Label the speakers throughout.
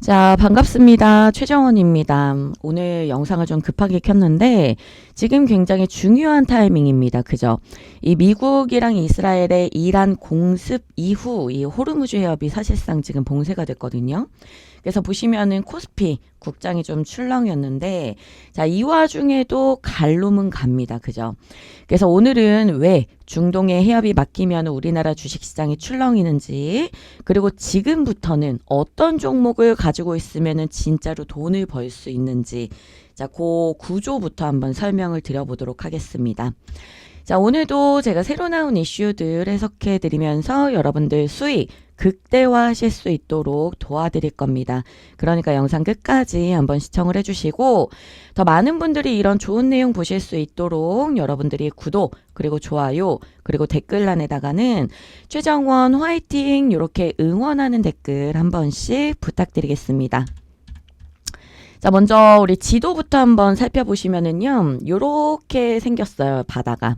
Speaker 1: 자, 반갑습니다. 최정원입니다. 오늘 영상을 좀 급하게 켰는데 지금 굉장히 중요한 타이밍입니다. 그죠? 이 미국이랑 이스라엘의 이란 공습 이후 이 호르무즈 해협이 사실상 지금 봉쇄가 됐거든요. 그래서 보시면은 코스피 국장이 좀 출렁이었는데 자, 이 와중에도 갈놈은 갑니다. 그죠? 그래서 오늘은 왜 중동의 해협이 막히면 우리나라 주식시장이 출렁이는지, 그리고 지금부터는 어떤 종목을 가지고 있으면 진짜로 돈을 벌 수 있는지, 자, 그 구조부터 한번 설명을 드려보도록 하겠습니다. 자, 오늘도 제가 새로 나온 이슈들 해석해 드리면서 여러분들 수익 극대화하실 수 있도록 도와드릴 겁니다. 그러니까 영상 끝까지 한번 시청을 해주시고, 더 많은 분들이 이런 좋은 내용 보실 수 있도록 여러분들이 구독, 그리고 좋아요, 그리고 댓글란에다가는 최정원 화이팅 이렇게 응원하는 댓글 한 번씩 부탁드리겠습니다. 자, 먼저 우리 지도부터 한번 살펴보시면은요, 요렇게 생겼어요, 바다가.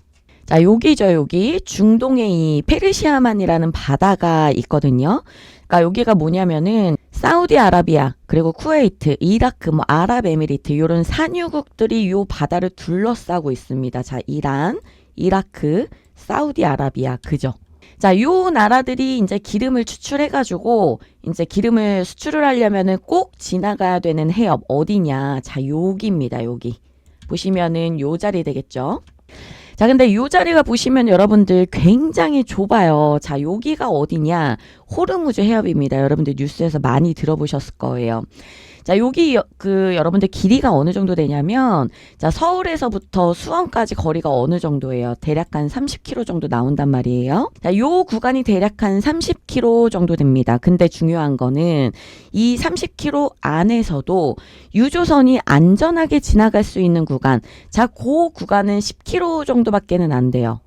Speaker 1: 자, 여기죠, 여기. 중동에 이 페르시아만이라는 바다가 있거든요. 그러니까 여기가 뭐냐면은 사우디아라비아, 그리고 쿠웨이트, 이라크, 뭐 아랍에미리트 요런 산유국들이 요 바다를 둘러싸고 있습니다. 자, 이란, 이라크, 사우디아라비아, 그죠? 자, 요 나라들이 이제 기름을 추출해가지고 이제 기름을 수출을 하려면은 꼭 지나가야 되는 해협 어디냐? 자, 여기입니다, 여기. 보시면은 요 자리 되겠죠? 자, 근데 요 자리가 보시면 여러분들 굉장히 좁아요. 자, 여기가 어디냐? 호르무즈 해협입니다. 여러분들 뉴스에서 많이 들어보셨을 거예요. 자, 여기 여러분들 길이가 어느 정도 되냐면, 자, 서울에서부터 수원까지 거리가 어느 정도예요? 대략 한 30km 정도 나온단 말이에요. 자, 요 구간이 대략 한 30km 정도 됩니다. 근데 중요한 거는 이 30km 안에서도 유조선이 안전하게 지나갈 수 있는 구간, 자, 그 구간은 10km 정도밖에는 안 돼요.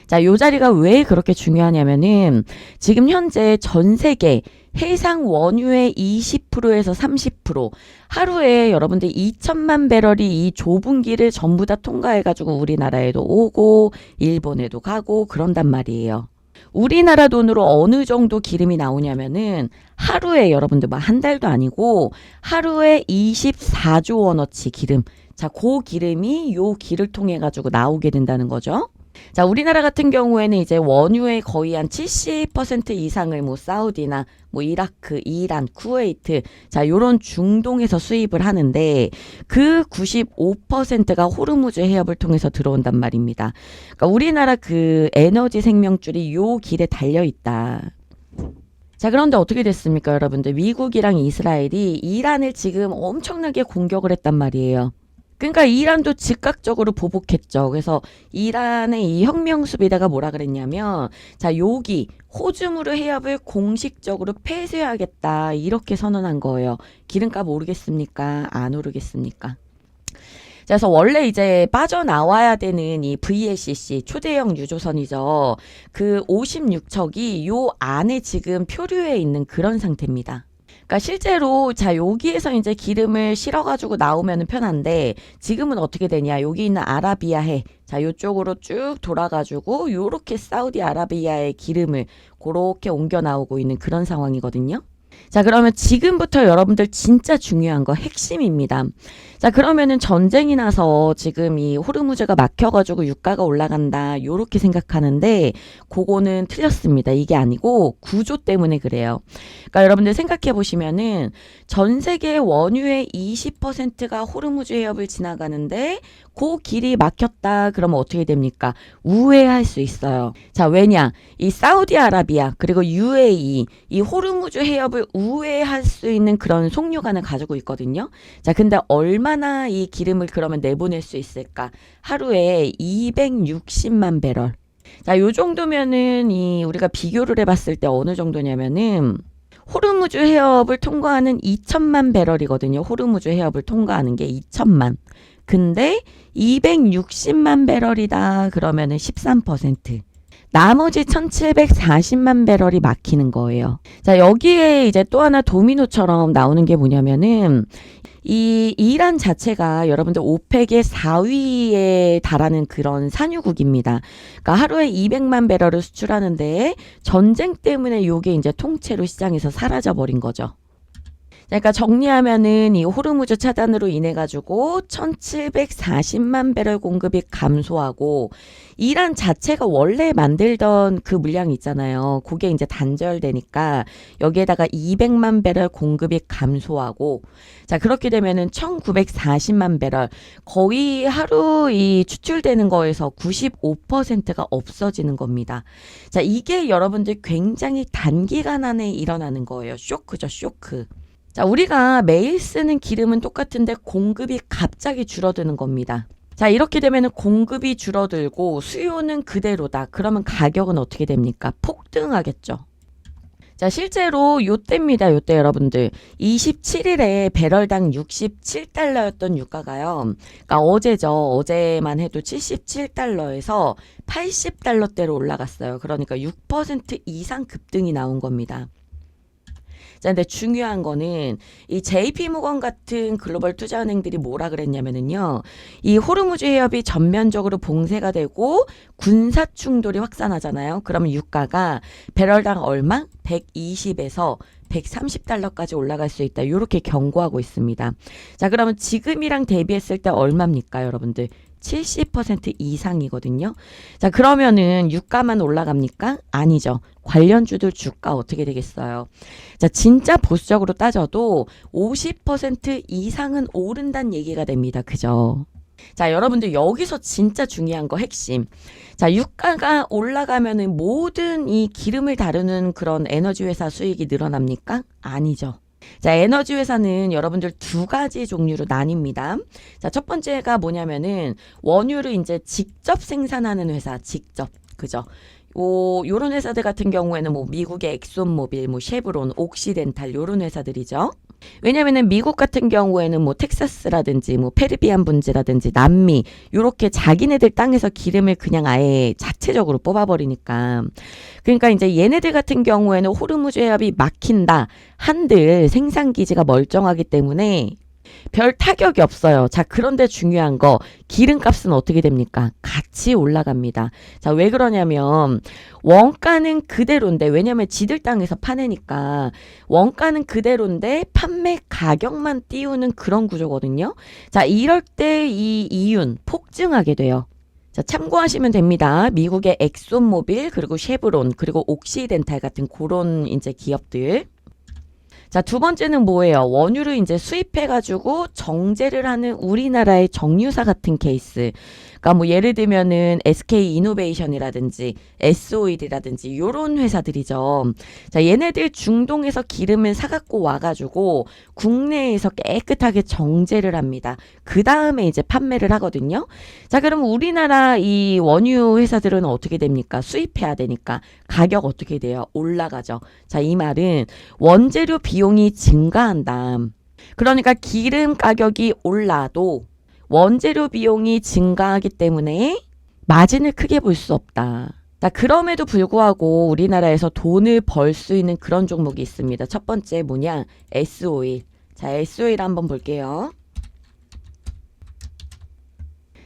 Speaker 1: 자, 요 자리가 왜 그렇게 중요하냐면은 지금 현재 전 세계 해상 원유의 20%에서 30% 하루에 여러분들 2천만 배럴이 이 좁은 길을 전부 다 통과해가지고 우리나라에도 오고 일본에도 가고 그런단 말이에요. 우리나라 돈으로 어느 정도 기름이 나오냐면은 하루에 여러분들 뭐 한 달도 아니고 하루에 24조 원어치 기름. 자, 그 기름이 요 길을 통해 가지고 나오게 된다는 거죠. 자, 우리나라 같은 경우에는 이제 원유의 거의 한 70% 이상을 뭐 사우디나 뭐 이라크, 이란, 쿠웨이트, 자, 요런 중동에서 수입을 하는데 그 95%가 호르무즈 해협을 통해서 들어온단 말입니다. 그러니까 우리나라 그 에너지 생명줄이 요 길에 달려 있다. 자, 그런데 어떻게 됐습니까, 여러분들? 미국이랑 이스라엘이 이란을 지금 엄청나게 공격을 했단 말이에요. 그러니까 이란도 즉각적으로 보복했죠. 그래서 이란의 이 혁명수비대가 뭐라 그랬냐면, 자, 여기 호주무르 해협을 공식적으로 폐쇄하겠다 이렇게 선언한 거예요. 기름값 오르겠습니까? 안 오르겠습니까? 그래서 원래 이제 빠져나와야 되는 이 VLCC 초대형 유조선이죠. 그 56척이 요 안에 지금 표류해 있는 그런 상태입니다. 그러니까 실제로 자, 여기에서 이제 기름을 실어가지고 나오면 편한데 지금은 어떻게 되냐? 여기 있는 아라비아해, 자, 요쪽으로 쭉 돌아가지고 요렇게 사우디아라비아의 기름을 그렇게 옮겨 나오고 있는 그런 상황이거든요. 자, 그러면 지금부터 여러분들 진짜 중요한 거 핵심입니다. 자, 그러면은 전쟁이 나서 지금 이 호르무즈가 막혀가지고 유가가 올라간다 요렇게 생각하는데 그거는 틀렸습니다. 이게 아니고 구조 때문에 그래요. 그러니까 여러분들 생각해 보시면은 전 세계 원유의 20%가 호르무즈 해협을 지나가는데 그 길이 막혔다 그러면 어떻게 됩니까? 우회할 수 있어요. 자, 왜냐? 이 사우디아라비아 그리고 UAE 이 호르무즈 해협을 우회할 수 있는 그런 속류관을 가지고 있거든요. 자, 근데 얼마나 이 기름을 그러면 내보낼 수 있을까? 하루에 260만 배럴. 자, 요 정도면은 이 우리가 비교를 해봤을 때 어느 정도냐면은 호르무즈 해협을 통과하는 2천만 배럴이거든요. 호르무즈 해협을 통과하는 게 2천만. 근데 260만 배럴이다 그러면은 13%. 나머지 1740만 배럴이 막히는 거예요. 자, 여기에 이제 또 하나 도미노처럼 나오는 게 뭐냐면은 이 이란 자체가 여러분들 오펙의 4위에 달하는 그런 산유국입니다. 그러니까 하루에 200만 배럴을 수출하는데 전쟁 때문에 요게 이제 통째로 시장에서 사라져 버린 거죠. 그러니까 정리하면은 이 호르무즈 차단으로 인해 가지고 1740만 배럴 공급이 감소하고 이란 자체가 원래 만들던 그 물량이 있잖아요. 그게 이제 단절되니까 여기에다가 200만 배럴 공급이 감소하고 자, 그렇게 되면은 1940만 배럴 거의 하루 이 추출되는 거에서 95%가 없어지는 겁니다. 자, 이게 여러분들 굉장히 단기간 안에 일어나는 거예요. 쇼크죠, 쇼크. 자, 우리가 매일 쓰는 기름은 똑같은데 공급이 갑자기 줄어드는 겁니다. 자, 이렇게 되면 공급이 줄어들고 수요는 그대로다. 그러면 가격은 어떻게 됩니까? 폭등하겠죠. 자, 실제로 요때입니다. 요때 여러분들. 27일에 배럴당 67달러였던 유가가요. 그러니까 어제죠. 어제만 해도 77달러에서 80달러대로 올라갔어요. 그러니까 6% 이상 급등이 나온 겁니다. 자, 근데 중요한 거는 이 JP모건 같은 글로벌 투자은행들이 뭐라 그랬냐면은요. 이 호르무즈 해협이 전면적으로 봉쇄가 되고 군사 충돌이 확산하잖아요. 그러면 유가가 배럴당 얼마? 120에서 130달러까지 올라갈 수 있다. 이렇게 경고하고 있습니다. 자, 그러면 지금이랑 대비했을 때 얼마입니까, 여러분들? 70% 이상이거든요. 자, 그러면은 유가만 올라갑니까? 아니죠. 관련주들 주가 어떻게 되겠어요? 자, 진짜 보수적으로 따져도 50% 이상은 오른다는 얘기가 됩니다. 그죠? 자, 여러분들 여기서 진짜 중요한 거 핵심. 자, 유가가 올라가면은 모든 이 기름을 다루는 그런 에너지 회사 수익이 늘어납니까? 아니죠. 자, 에너지 회사는 여러분들 두 가지 종류로 나뉩니다. 자, 첫 번째가 뭐냐면은 원유를 이제 직접 생산하는 회사, 직접. 그죠? 요런 회사들 같은 경우에는 뭐 미국의 엑손모빌, 뭐 쉐브론, 옥시덴탈 요런 회사들이죠. 왜냐면은 미국 같은 경우에는 뭐 텍사스라든지 뭐 페르비안 분지라든지 남미 요렇게 자기네들 땅에서 기름을 그냥 아예 자체적으로 뽑아버리니까 그러니까 이제 얘네들 같은 경우에는 호르무즈 해협이 막힌다 한들 생산 기지가 멀쩡하기 때문에 별 타격이 없어요. 자, 그런데 중요한 거 기름값은 어떻게 됩니까? 같이 올라갑니다. 자, 왜 그러냐면 원가는 그대로인데 왜냐면 지들 땅에서 파내니까 원가는 그대로인데 판매 가격만 띄우는 그런 구조거든요. 자, 이럴 때 이 이윤 폭증하게 돼요. 자, 참고하시면 됩니다. 미국의 엑손모빌 그리고 쉐브론 그리고 옥시덴탈 같은 그런 이제 기업들. 자, 두 번째는 뭐예요? 원유를 이제 수입해가지고 정제를 하는 우리나라의 정유사 같은 케이스. 그러니까 뭐 예를 들면은 SK 이노베이션이라든지 S-오일이라든지 요런 회사들이죠. 자, 얘네들 중동에서 기름을 사갖고 와가지고 국내에서 깨끗하게 정제를 합니다. 그 다음에 이제 판매를 하거든요. 자, 그럼 우리나라 이 원유 회사들은 어떻게 됩니까? 수입해야 되니까 가격 어떻게 돼요? 올라가죠. 자, 이 말은 원재료 비용이 증가한다. 그러니까 기름 가격이 올라도 원재료 비용이 증가하기 때문에 마진을 크게 볼 수 없다. 자, 그럼에도 불구하고 우리나라에서 돈을 벌 수 있는 그런 종목이 있습니다. 첫 번째 뭐냐? S-오일. 자, S-오일 한번 볼게요.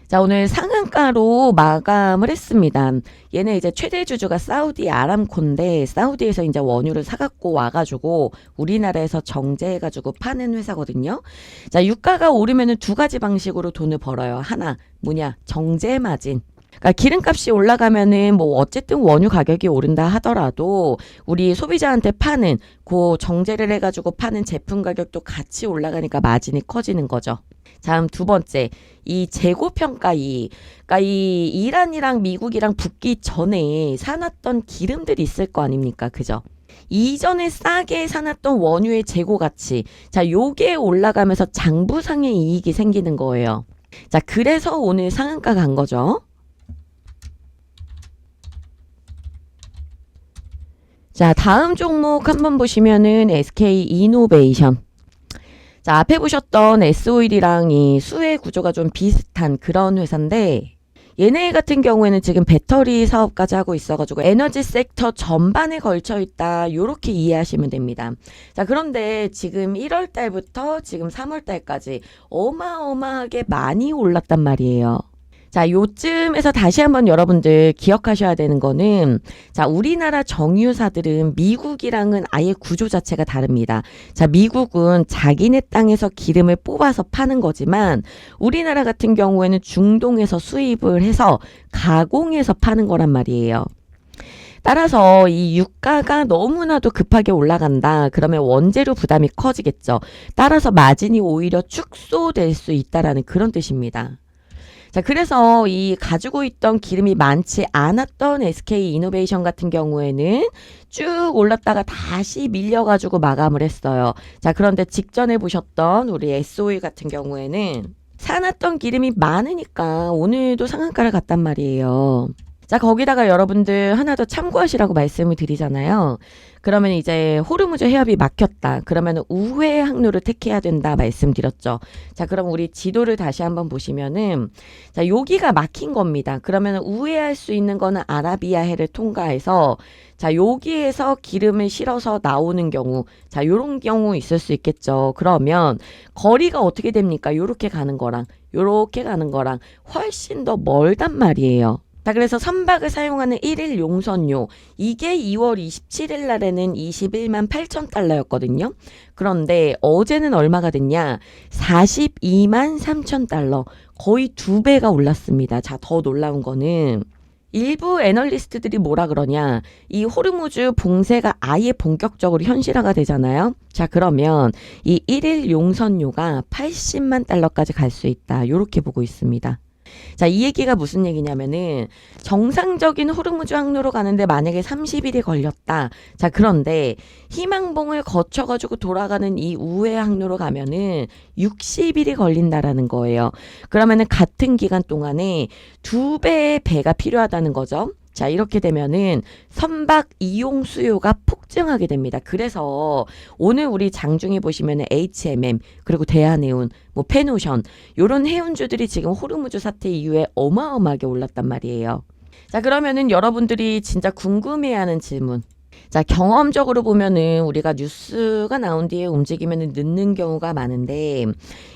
Speaker 1: 자, 오늘 상한가로 마감을 했습니다. 얘는 이제 최대 주주가 사우디 아람코인데 사우디에서 이제 원유를 사갖고 와가지고 우리나라에서 정제해가지고 파는 회사거든요. 자, 유가가 오르면은 두 가지 방식으로 돈을 벌어요. 하나, 뭐냐? 정제 마진. 그러니까 기름값이 올라가면은 뭐 어쨌든 원유 가격이 오른다 하더라도 우리 소비자한테 파는 그 정제를 해가지고 파는 제품 가격도 같이 올라가니까 마진이 커지는 거죠. 다음 두 번째, 이 재고평가 그러니까 이 이란이랑 미국이랑 붙기 전에 사놨던 기름들이 있을 거 아닙니까? 그죠? 이전에 싸게 사놨던 원유의 재고 가치. 자, 요게 올라가면서 장부상의 이익이 생기는 거예요. 자, 그래서 오늘 상한가 간 거죠. 자, 다음 종목 한번 보시면은 SK 이노베이션. 자, 앞에 보셨던 S-오일이랑 이 수혜 구조가 좀 비슷한 그런 회사인데 얘네 같은 경우에는 지금 배터리 사업까지 하고 있어가지고 에너지 섹터 전반에 걸쳐 있다. 요렇게 이해하시면 됩니다. 자, 그런데 지금 1월 달부터 지금 3월 달까지 어마어마하게 많이 올랐단 말이에요. 자, 요쯤에서 다시 한번 여러분들 기억하셔야 되는 거는, 자, 우리나라 정유사들은 미국이랑은 아예 구조 자체가 다릅니다. 자, 미국은 자기네 땅에서 기름을 뽑아서 파는 거지만, 우리나라 같은 경우에는 중동에서 수입을 해서 가공해서 파는 거란 말이에요. 따라서 이 유가가 너무나도 급하게 올라간다. 그러면 원재료 부담이 커지겠죠. 따라서 마진이 오히려 축소될 수 있다라는 그런 뜻입니다. 자, 그래서 이 가지고 있던 기름이 많지 않았던 SK 이노베이션 같은 경우에는 쭉 올랐다가 다시 밀려가지고 마감을 했어요. 자, 그런데 직전에 보셨던 우리 SO일 같은 경우에는 사놨던 기름이 많으니까 오늘도 상한가를 갔단 말이에요. 자, 거기다가 여러분들 하나 더 참고하시라고 말씀을 드리잖아요. 그러면 이제 호르무즈 해협이 막혔다. 그러면 우회 항로를 택해야 된다 말씀드렸죠. 자, 그럼 우리 지도를 다시 한번 보시면은, 자, 여기가 막힌 겁니다. 그러면 우회할 수 있는 거는 아라비아해를 통과해서, 자, 여기에서 기름을 실어서 나오는 경우, 자, 요런 경우 있을 수 있겠죠. 그러면 거리가 어떻게 됩니까? 요렇게 가는 거랑 요렇게 가는 거랑 훨씬 더 멀단 말이에요. 자, 그래서 선박을 사용하는 1일 용선료, 이게 2월 27일 날에는 21만 8천 달러였거든요. 그런데 어제는 얼마가 됐냐? 42만 3천 달러. 거의 2배가 올랐습니다. 자, 더 놀라운 거는 일부 애널리스트들이 뭐라 그러냐? 이 호르무즈 봉쇄가 아예 본격적으로 현실화가 되잖아요. 자, 그러면 이 1일 용선료가 80만 달러까지 갈 수 있다. 요렇게 보고 있습니다. 자, 이 얘기가 무슨 얘기냐면은 정상적인 호르무즈 항로로 가는데 만약에 30일이 걸렸다. 자, 그런데 희망봉을 거쳐가지고 돌아가는 이 우회 항로로 가면은 60일이 걸린다라는 거예요. 그러면은 같은 기간 동안에 2배의 배가 필요하다는 거죠. 자, 이렇게 되면은 선박 이용 수요가 폭증하게 됩니다. 그래서 오늘 우리 장중에 보시면은 HMM 그리고 대한해운, 뭐 페노션 요런 해운주들이 지금 호르무즈 사태 이후에 어마어마하게 올랐단 말이에요. 자, 그러면은 여러분들이 진짜 궁금해하는 질문. 자, 경험적으로 보면은 우리가 뉴스가 나온 뒤에 움직이면은 늦는 경우가 많은데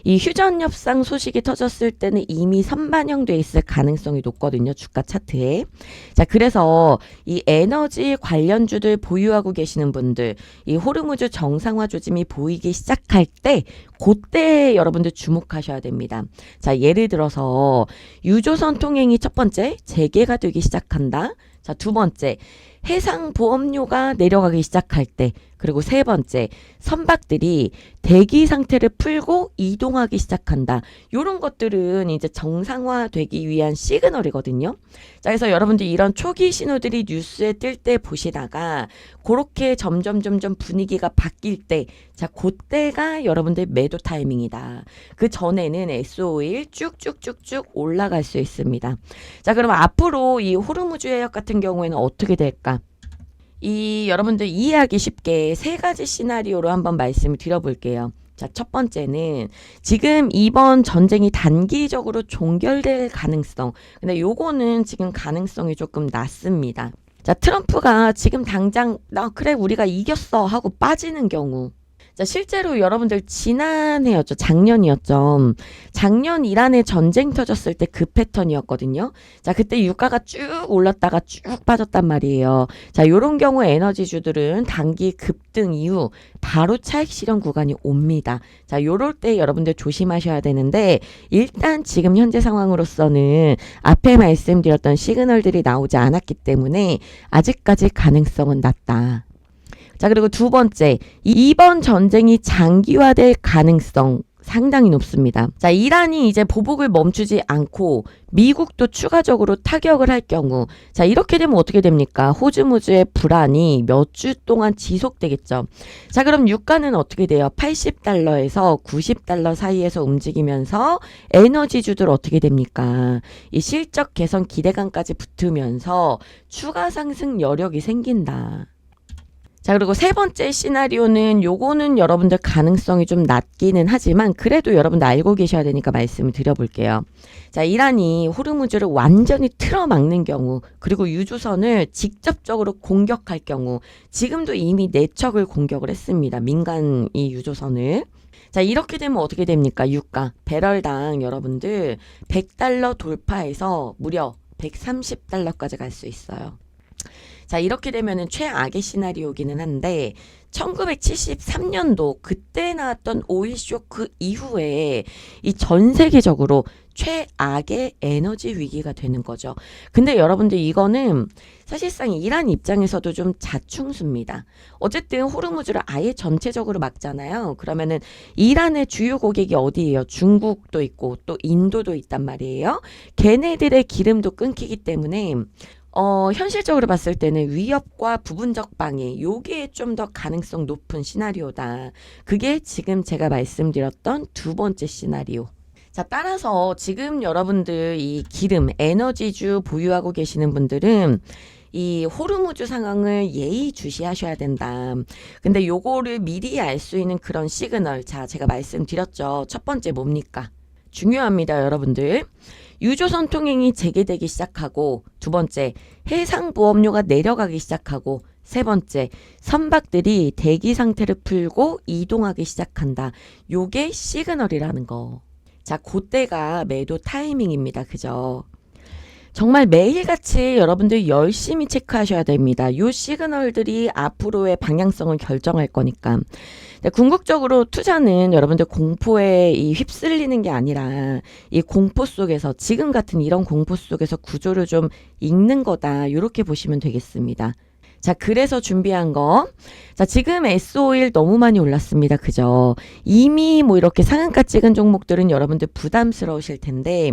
Speaker 1: 이 휴전 협상 소식이 터졌을 때는 이미 선반영돼 있을 가능성이 높거든요. 주가 차트에. 자, 그래서 이 에너지 관련주들 보유하고 계시는 분들, 이 호르무즈 정상화 조짐이 보이기 시작할 때 그때 여러분들 주목하셔야 됩니다. 자, 예를 들어서 유조선 통행이 첫 번째 재개가 되기 시작한다. 자, 두 번째 해상 보험료가 내려가기 시작할 때, 그리고 세 번째 선박들이 대기 상태를 풀고 이동하기 시작한다. 요런 것들은 이제 정상화되기 위한 시그널이거든요. 자, 그래서 여러분들 이런 초기 신호들이 뉴스에 뜰 때 보시다가 그렇게 점점 분위기가 바뀔 때, 자, 그때가 여러분들 매도 타이밍이다. 그 전에는 SO일 쭉쭉쭉쭉 올라갈 수 있습니다. 자, 그럼 앞으로 이 호르무즈 해역 같은 경우에는 어떻게 될까? 이 여러분들 이해하기 쉽게 세 가지 시나리오로 한번 말씀을 드려볼게요. 자, 첫 번째는 지금 이번 전쟁이 단기적으로 종결될 가능성. 근데 요거는 지금 가능성이 조금 낮습니다. 자, 트럼프가 지금 당장 그래 우리가 이겼어 하고 빠지는 경우. 자, 실제로 여러분들 지난해였죠. 작년이었죠. 작년 이란에 전쟁 터졌을 때 그 패턴이었거든요. 자, 그때 유가가 쭉 올랐다가 쭉 빠졌단 말이에요. 자, 요런 경우 에너지주들은 단기 급등 이후 바로 차익 실현 구간이 옵니다. 자, 요럴 때 여러분들 조심하셔야 되는데 일단 지금 현재 상황으로서는 앞에 말씀드렸던 시그널들이 나오지 않았기 때문에 아직까지 가능성은 낮다. 자, 그리고 두 번째, 이번 전쟁이 장기화될 가능성 상당히 높습니다. 자, 이란이 이제 보복을 멈추지 않고 미국도 추가적으로 타격을 할 경우, 자, 이렇게 되면 어떻게 됩니까? 호르무즈의 불안이 몇 주 동안 지속되겠죠. 자, 그럼 유가는 어떻게 돼요? 80달러에서 90달러 사이에서 움직이면서 에너지주들 어떻게 됩니까? 이 실적 개선 기대감까지 붙으면서 추가 상승 여력이 생긴다. 자, 그리고 세 번째 시나리오는 요거는 여러분들 가능성이 좀 낮기는 하지만 그래도 여러분들 알고 계셔야 되니까 말씀을 드려볼게요. 자, 이란이 호르무즈를 완전히 틀어막는 경우, 그리고 유조선을 직접적으로 공격할 경우, 지금도 이미 4척을 공격을 했습니다. 민간 이 유조선을. 자, 이렇게 되면 어떻게 됩니까? 유가 배럴당 여러분들 100달러 돌파해서 무려 130달러까지 갈 수 있어요. 자, 이렇게 되면은 최악의 시나리오기는 한데 1973년도 그때 나왔던 오일 쇼크 이후에 이 전 세계적으로 최악의 에너지 위기가 되는 거죠. 근데 여러분들 이거는 사실상 이란 입장에서도 좀 자충수입니다. 어쨌든 호르무즈를 아예 전체적으로 막잖아요. 그러면은 이란의 주요 고객이 어디예요? 중국도 있고 또 인도도 있단 말이에요. 걔네들의 기름도 끊기기 때문에 현실적으로 봤을 때는 위협과 부분적 방해, 요게 좀 더 가능성 높은 시나리오다. 그게 지금 제가 말씀드렸던 두 번째 시나리오. 자, 따라서 지금 여러분들 이 기름, 에너지주 보유하고 계시는 분들은 이 호르무즈 상황을 예의주시하셔야 된다. 근데 요거를 미리 알 수 있는 그런 시그널. 자, 제가 말씀드렸죠. 첫 번째 뭡니까? 중요합니다, 여러분들. 유조선 통행이 재개되기 시작하고, 두 번째, 해상보험료가 내려가기 시작하고, 세 번째, 선박들이 대기 상태를 풀고 이동하기 시작한다. 요게 시그널이라는 거. 자, 그때가 매도 타이밍입니다. 그죠? 정말 매일같이 여러분들 열심히 체크하셔야 됩니다. 요 시그널들이 앞으로의 방향성을 결정할 거니까. 궁극적으로 투자는 여러분들 공포에 휩쓸리는 게 아니라 이 공포 속에서 지금 같은 이런 공포 속에서 구조를 좀 읽는 거다. 이렇게 보시면 되겠습니다. 자, 그래서 준비한 거. 자, 지금 S51 너무 많이 올랐습니다. 그죠? 이미 뭐 이렇게 상한가 찍은 종목들은 여러분들 부담스러우실 텐데,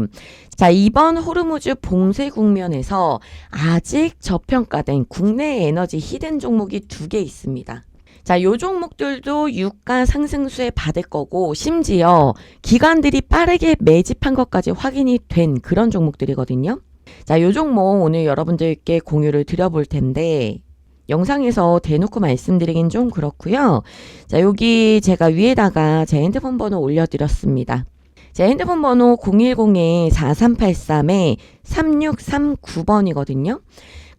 Speaker 1: 자, 이번 호르무즈 봉쇄 국면에서 아직 저평가된 국내 에너지 히든 종목이 두 개 있습니다. 자, 요 종목들도 유가 상승수에 받을 거고, 심지어 기관들이 빠르게 매집한 것까지 확인이 된 그런 종목들이거든요. 자, 요 종목 오늘 여러분들께 공유를 드려볼 텐데, 영상에서 대놓고 말씀드리긴 좀 그렇고요. 자, 여기 제가 위에다가 제 핸드폰 번호 올려드렸습니다. 제 핸드폰 번호 010-4383-3639번이거든요.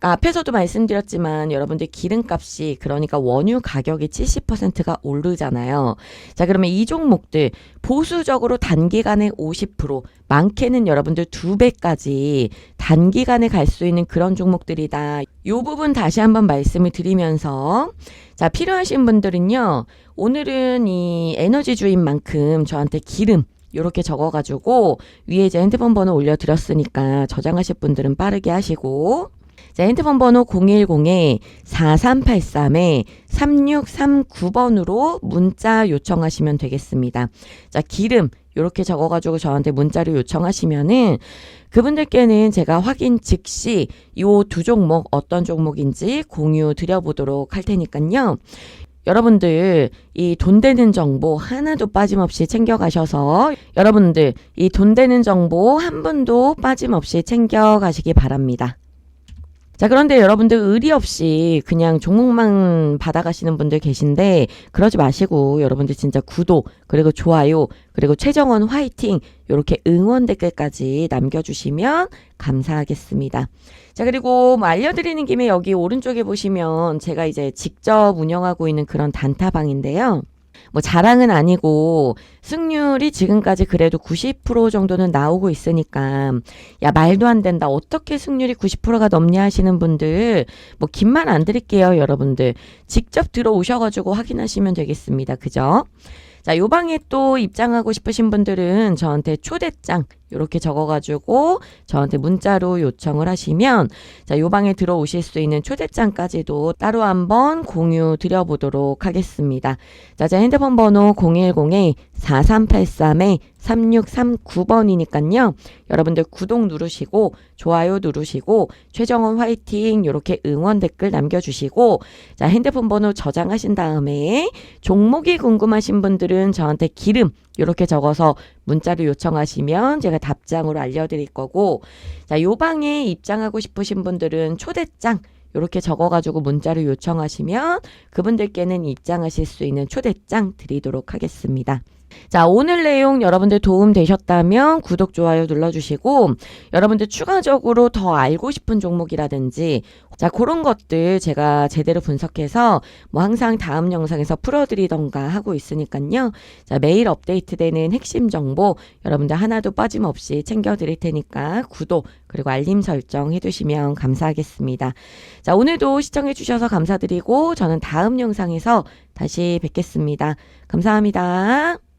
Speaker 1: 그러니까 앞에서도 말씀드렸지만 여러분들 기름값이 그러니까 원유 가격이 70%가 오르잖아요. 자, 그러면 이 종목들 보수적으로 단기간에 50%, 많게는 여러분들 2배까지 단기간에 갈 수 있는 그런 종목들이다. 요 부분 다시 한번 말씀을 드리면서 자, 필요하신 분들은요. 오늘은 이 에너지주인 만큼 저한테 기름 요렇게 적어가지고 위에 제 핸드폰 번호 올려드렸으니까 저장하실 분들은 빠르게 하시고 자, 핸드폰 번호 010-4383-3639번으로 문자 요청하시면 되겠습니다. 자, 기름 요렇게 적어가지고 저한테 문자로 요청하시면은 그분들께는 제가 확인 즉시 요 두 종목 어떤 종목인지 공유 드려보도록 할 테니까요. 여러분들 이 돈 되는 정보 하나도 빠짐없이 챙겨가셔서 여러분들 이 돈 되는 정보 한 분도 빠짐없이 챙겨가시기 바랍니다. 자, 그런데 여러분들 의리 없이 그냥 종목만 받아가시는 분들 계신데 그러지 마시고 여러분들 진짜 구독 그리고 좋아요 그리고 최정원 화이팅 이렇게 응원 댓글까지 남겨주시면 감사하겠습니다. 자, 그리고 뭐 알려드리는 김에 여기 오른쪽에 보시면 제가 이제 직접 운영하고 있는 그런 단타방인데요. 뭐 자랑은 아니고 승률이 지금까지 그래도 90% 정도는 나오고 있으니까 야 말도 안 된다 어떻게 승률이 90%가 넘냐 하시는 분들 뭐 긴 말 안 드릴게요. 여러분들 직접 들어오셔가지고 확인하시면 되겠습니다. 그죠? 자, 요 방에 또 입장하고 싶으신 분들은 저한테 초대장 이렇게 적어가지고 저한테 문자로 요청을 하시면 자, 요 방에 들어오실 수 있는 초대장까지도 따로 한번 공유 드려보도록 하겠습니다. 자, 제 핸드폰 번호 010-4383-3639번이니까요. 여러분들 구독 누르시고 좋아요 누르시고 최정원 화이팅 이렇게 응원 댓글 남겨주시고 자, 핸드폰 번호 저장하신 다음에 종목이 궁금하신 분들은 저한테 기름 이렇게 적어서 문자로 요청하시면 제가 답장으로 알려드릴 거고 자, 요 방에 입장하고 싶으신 분들은 초대장 이렇게 적어가지고 문자로 요청하시면 그분들께는 입장하실 수 있는 초대장 드리도록 하겠습니다. 자, 오늘 내용 여러분들 도움 되셨다면 구독, 좋아요 눌러주시고, 여러분들 추가적으로 더 알고 싶은 종목이라든지, 자, 그런 것들 제가 제대로 분석해서 뭐 항상 다음 영상에서 풀어드리던가 하고 있으니까요. 자, 매일 업데이트되는 핵심 정보 여러분들 하나도 빠짐없이 챙겨드릴 테니까 구독, 그리고 알림 설정 해두시면 감사하겠습니다. 자, 오늘도 시청해주셔서 감사드리고, 저는 다음 영상에서 다시 뵙겠습니다. 감사합니다.